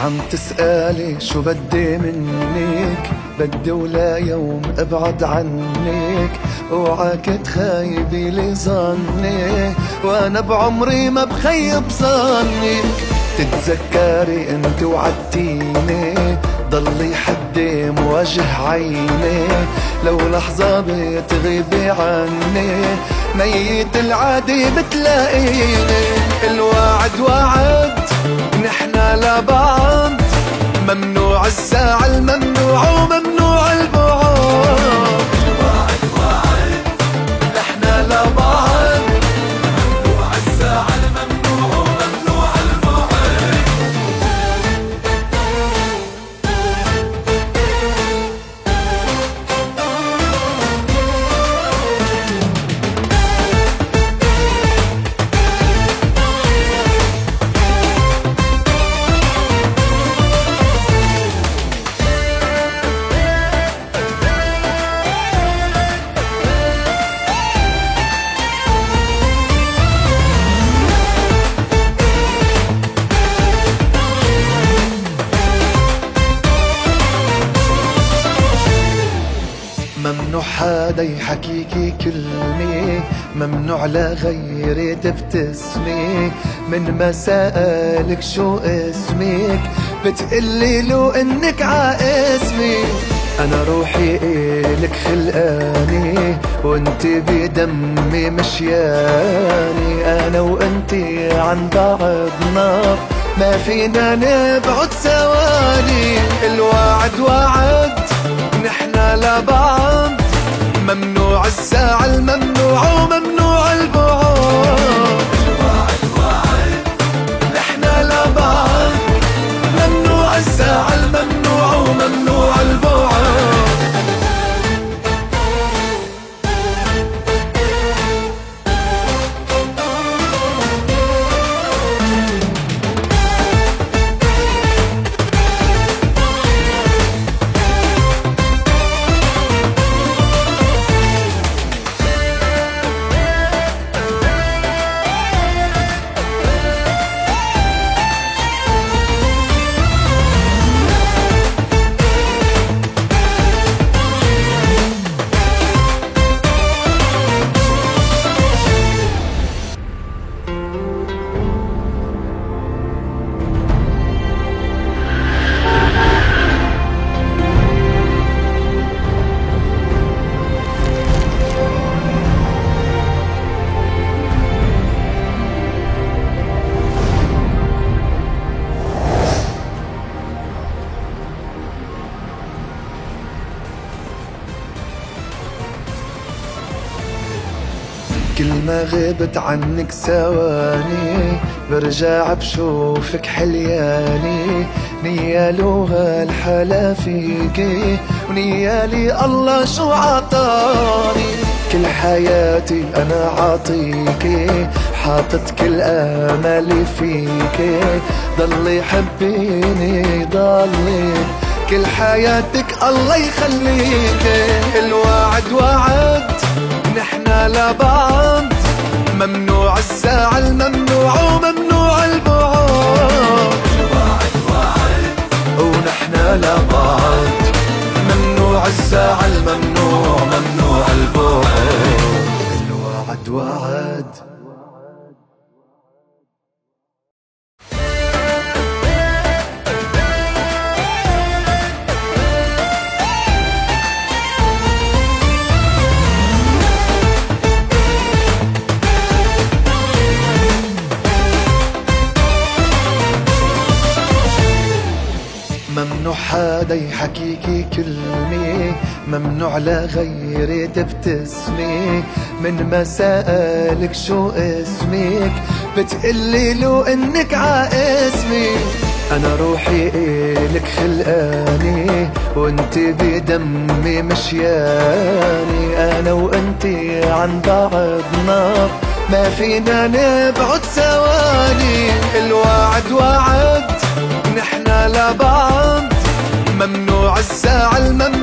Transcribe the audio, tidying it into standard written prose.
عم تسألي شو بدي منك، بدي ولا يوم ابعد عنك، اوعاك تخيبي لي ظني، وانا بعمري ما بخيب ظنك. تتذكري انت وعدتيني ضلي حدي مواجه عيني، لو لحظة بتغيبي عني ميت العادي بتلاقيني. الوعد وعد نحنا لبعض، ممنوع الزعل ممنوع وممنوع البعد. الوعد وعد نحنا لبعض، ممنوع الزعل ممنوع وممنوع البعد. ممنوع حدا يحكيكي كلمة، ممنوع لغيري تبتسمي، من ما سألك شو اسمك بتقلي له انك عاسمي. انا روحي الك خلقاني وانت بدمي مشياني، انا وانتي عن بعضنا ما فينا نبعد ثواني. الوعد وعد نحنا لبعض، ممنوع الزعل ممنوع وممنوع البعد. الوعد وعد نحنا لبعض، ممنوع الزعل ممنوع وممنوع البعد. كل ما غبت عنك ثواني برجع بشوفك حلياني، نيالو هالحلا فيكي ونيالي الله شو عطاني. كل حياتي انا عاطيكي، حاطط كل امالي فيكي، ضلي حبيني ضلي كل حياتك الله يخليكي. الوعد وعد نحنا لبعض، ممنوع الزعل ممنوع وممنوع البعد. الوعد وعد ونحنا لبعض، ممنوع الزعل ممنوع ممنوع البعد. الوعد وعد ممنوع حدا يحكيكي كلمة، ممنوع لغيري تبتسمي، من ما سألك شو اسمك بتقلي له انك عاسمي. انا روحي الك خلقاني وانت بدمي مشياني، انا وانتي عن بعضنا ما فينا نبعد ثواني. الوعد وعد نحنا لبعض، ممنوع الزعل ممنوع